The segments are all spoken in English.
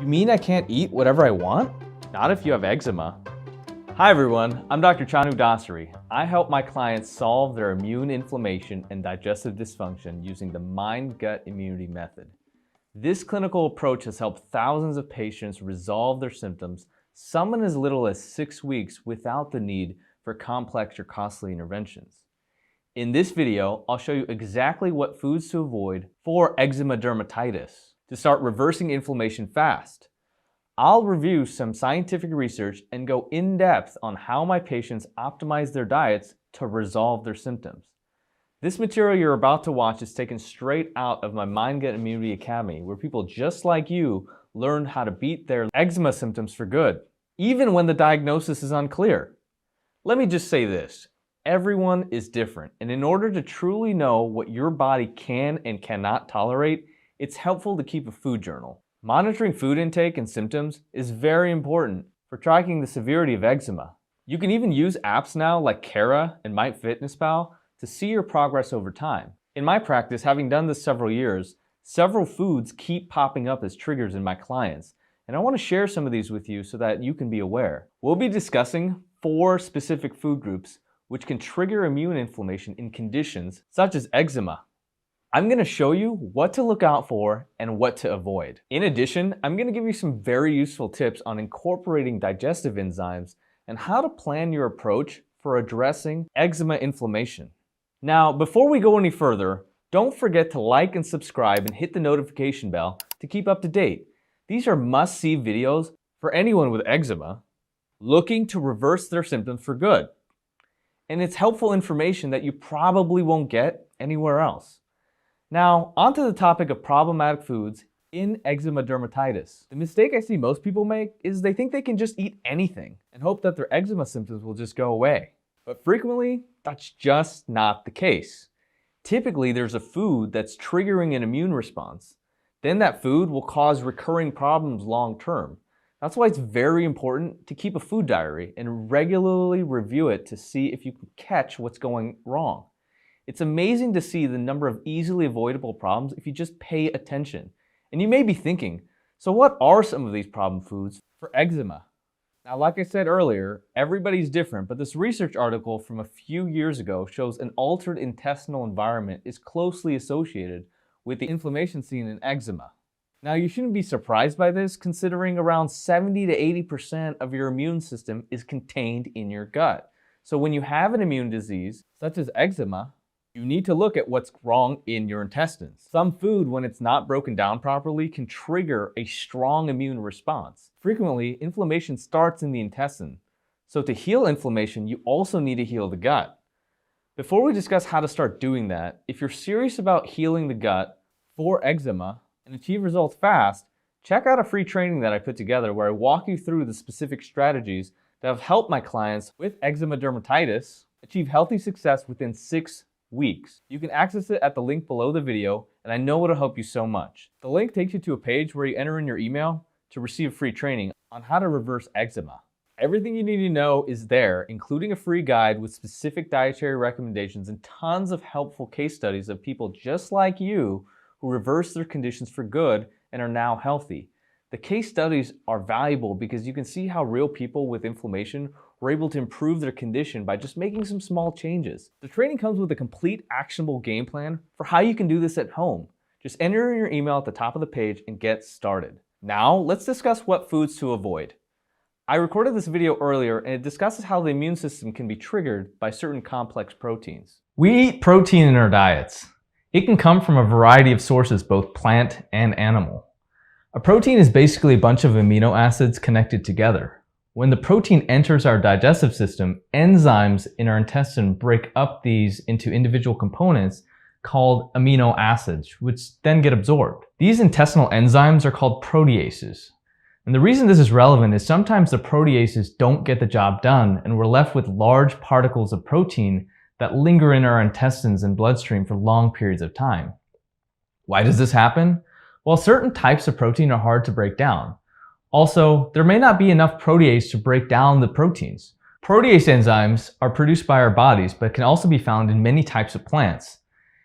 You mean I can't eat whatever I want? Not if you have eczema. Hi everyone, I'm Dr. Chanu Dasari. I help my clients solve their immune inflammation and digestive dysfunction using the mind-gut immunity method. This clinical approach has helped thousands of patients resolve their symptoms, some in as little as 6 weeks without the need for complex or costly interventions. In this video, I'll show you exactly what foods to avoid for eczema dermatitis to start reversing inflammation fast. I'll review some scientific research and go in depth on how my patients optimize their diets to resolve their symptoms. This material you're about to watch is taken straight out of my Mind-Gut Immunity Academy, where people just like you learn how to beat their eczema symptoms for good, even when the diagnosis is unclear. Let me just say this. Everyone is different, and in order to truly know what your body can and cannot tolerate, it's helpful to keep a food journal. Monitoring food intake and symptoms is very important for tracking the severity of eczema. You can even use apps now like Cara and MyFitnessPal to see your progress over time. In my practice, having done this several years, several foods keep popping up as triggers in my clients, and I want to share some of these with you so that you can be aware. We'll be discussing 4 specific food groups which can trigger immune inflammation in conditions such as eczema. I'm going to show you what to look out for and what to avoid. In addition, I'm going to give you some very useful tips on incorporating digestive enzymes and how to plan your approach for addressing eczema inflammation. Now, before we go any further, don't forget to like and subscribe and hit the notification bell to keep up to date. These are must-see videos for anyone with eczema looking to reverse their symptoms for good. And it's helpful information that you probably won't get anywhere else. Now, onto the topic of problematic foods in eczema dermatitis. The mistake I see most people make is they think they can just eat anything and hope that their eczema symptoms will just go away. But frequently, that's just not the case. Typically, there's a food that's triggering an immune response. Then that food will cause recurring problems long term. That's why it's very important to keep a food diary and regularly review it to see if you can catch what's going wrong. It's amazing to see the number of easily avoidable problems if you just pay attention. And you may be thinking, so what are some of these problem foods for eczema? Now, like I said earlier, everybody's different, but this research article from a few years ago shows an altered intestinal environment is closely associated with the inflammation seen in eczema. Now, you shouldn't be surprised by this, considering around 70 to 80% of your immune system is contained in your gut. So when you have an immune disease, such as eczema, you need to look at what's wrong in your intestines. Some food, when it's not broken down properly, can trigger a strong immune response. Frequently, inflammation starts in the intestine. So to heal inflammation, you also need to heal the gut. Before we discuss how to start doing that, if you're serious about healing the gut for eczema and achieve results fast, check out a free training that I put together where I walk you through the specific strategies that have helped my clients with eczema dermatitis achieve healthy success within 6 weeks. You can access it at the link below the video, and I know it'll help you so much. The link takes you to a page where you enter in your email to receive free training on how to reverse eczema. Everything you need to know is there, including a free guide with specific dietary recommendations and tons of helpful case studies of people just like you who reverse their conditions for good and are now healthy. The case studies are valuable because you can see how real people with inflammation were able to improve their condition by just making some small changes. The training comes with a complete actionable game plan for how you can do this at home. Just enter in your email at the top of the page and get started. Now, let's discuss what foods to avoid. I recorded this video earlier and it discusses how the immune system can be triggered by certain complex proteins. We eat protein in our diets. It can come from a variety of sources, both plant and animal. A protein is basically a bunch of amino acids connected together. When the protein enters our digestive system, enzymes in our intestine break up these into individual components called amino acids, which then get absorbed. These intestinal enzymes are called proteases. And the reason this is relevant is sometimes the proteases don't get the job done, and we're left with large particles of protein that linger in our intestines and bloodstream for long periods of time. Why does this happen? Well, certain types of protein are hard to break down. Also, there may not be enough protease to break down the proteins. Protease enzymes are produced by our bodies, but can also be found in many types of plants.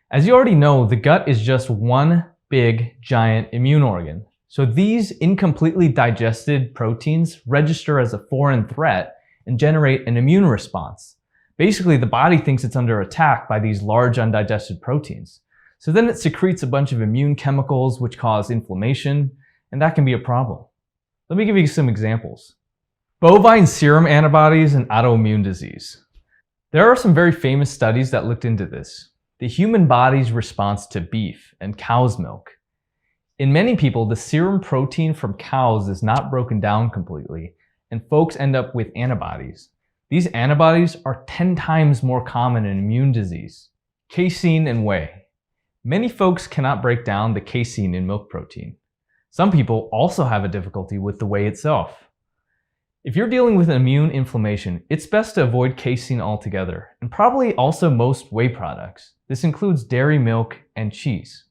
As you already know, the gut is just one big, giant immune organ. So these incompletely digested proteins register as a foreign threat and generate an immune response. Basically, the body thinks it's under attack by these large undigested proteins. So then it secretes a bunch of immune chemicals which cause inflammation, and that can be a problem. Let me give you some examples. Bovine serum antibodies and autoimmune disease. There are some very famous studies that looked into this. The human body's response to beef and cow's milk. In many people, the serum protein from cows is not broken down completely, and folks end up with antibodies. These antibodies are 10 times more common in immune disease. Casein and whey. Many folks cannot break down the casein in milk protein. Some people also have a difficulty with the whey itself. If you're dealing with immune inflammation, it's best to avoid casein altogether, and probably also most whey products. This includes dairy milk and cheese.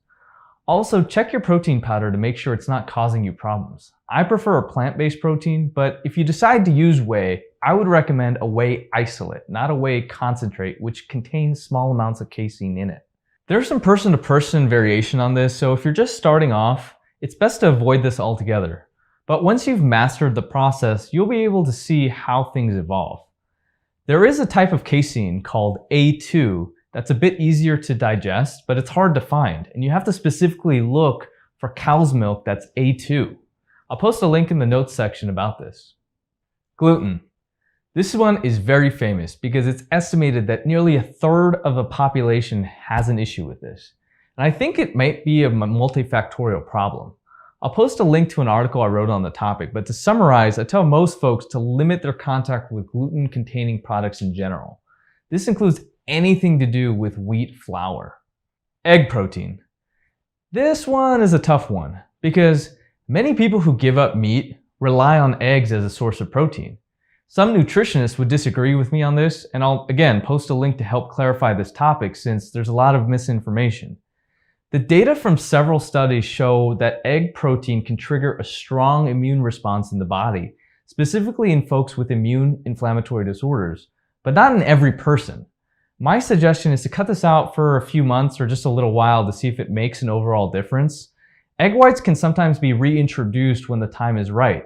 Also, check your protein powder to make sure it's not causing you problems. I prefer a plant-based protein, but if you decide to use whey, I would recommend a whey isolate, not a whey concentrate, which contains small amounts of casein in it. There's some person-to-person variation on this, so if you're just starting off, it's best to avoid this altogether. But once you've mastered the process, you'll be able to see how things evolve. There is a type of casein called A2 that's a bit easier to digest, but it's hard to find, and you have to specifically look for cow's milk that's A2. I'll post a link in the notes section about this. Gluten. This one is very famous because it's estimated that nearly a third of the population has an issue with this. And I think it might be a multifactorial problem. I'll post a link to an article I wrote on the topic, but to summarize, I tell most folks to limit their contact with gluten-containing products in general. This includes anything to do with wheat flour. Egg protein. This one is a tough one because many people who give up meat rely on eggs as a source of protein. Some nutritionists would disagree with me on this, and I'll again post a link to help clarify this topic since there's a lot of misinformation. The data from several studies show that egg protein can trigger a strong immune response in the body, specifically in folks with immune inflammatory disorders, but not in every person. My suggestion is to cut this out for a few months or just a little while to see if it makes an overall difference. Egg whites can sometimes be reintroduced when the time is right.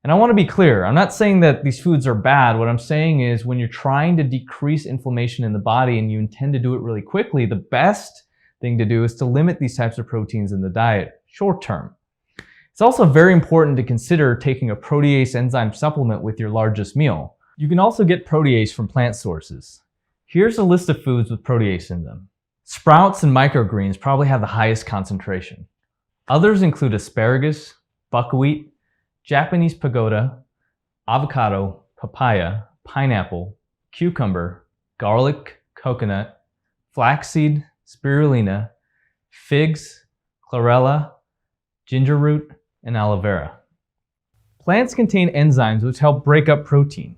And I want to be clear, I'm not saying that these foods are bad. What I'm saying is when you're trying to decrease inflammation in the body and you intend to do it really quickly, the best thing to do is to limit these types of proteins in the diet, short term. It's also very important to consider taking a protease enzyme supplement with your largest meal. You can also get protease from plant sources. Here's a list of foods with protease in them. Sprouts and microgreens probably have the highest concentration. Others include asparagus, buckwheat, Japanese pagoda, avocado, papaya, pineapple, cucumber, garlic, coconut, flaxseed, spirulina, figs, chlorella, ginger root, and aloe vera. Plants contain enzymes which help break up protein.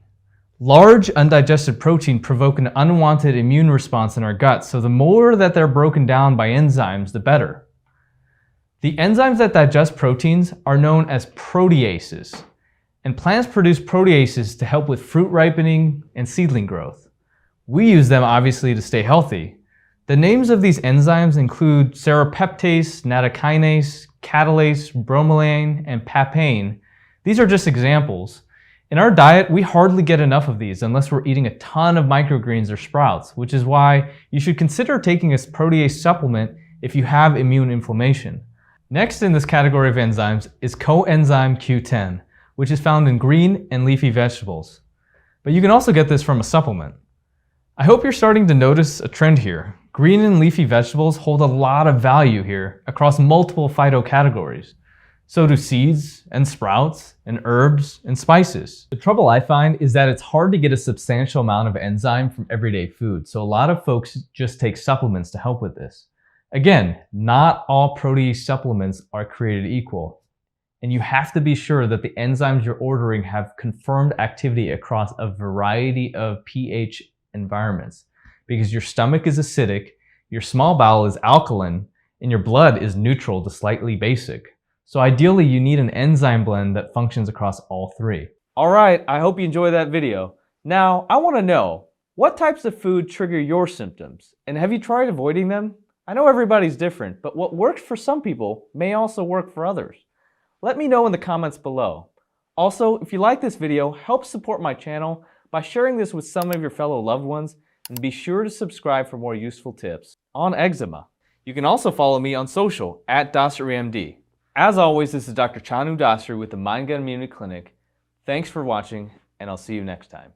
Large undigested protein provoke an unwanted immune response in our gut, so the more that they're broken down by enzymes, the better. The enzymes that digest proteins are known as proteases, and plants produce proteases to help with fruit ripening and seedling growth. We use them obviously to stay healthy. The names of these enzymes include serrapeptase, nattokinase, catalase, bromelain, and papain. These are just examples. In our diet, we hardly get enough of these unless we're eating a ton of microgreens or sprouts, which is why you should consider taking a protease supplement if you have immune inflammation. Next in this category of enzymes is coenzyme Q10, which is found in green and leafy vegetables. But you can also get this from a supplement. I hope you're starting to notice a trend here. Green and leafy vegetables hold a lot of value here across multiple phytocategories. So do seeds and sprouts and herbs and spices. The trouble I find is that it's hard to get a substantial amount of enzyme from everyday food, so a lot of folks just take supplements to help with this. Again, not all protease supplements are created equal, and you have to be sure that the enzymes you're ordering have confirmed activity across a variety of pH environments, because your stomach is acidic, your small bowel is alkaline, and your blood is neutral to slightly basic. So ideally, you need an enzyme blend that functions across all three. All right, I hope you enjoyed that video. Now, I want to know, what types of food trigger your symptoms? And have you tried avoiding them? I know everybody's different, but what works for some people may also work for others. Let me know in the comments below. Also, if you like this video, help support my channel by sharing this with some of your fellow loved ones, and be sure to subscribe for more useful tips on eczema. You can also follow me on social at DosseriMD. As always, this is Dr. Chanu Dosseri with the Mind Gut Immunity Clinic. Thanks for watching, and I'll see you next time.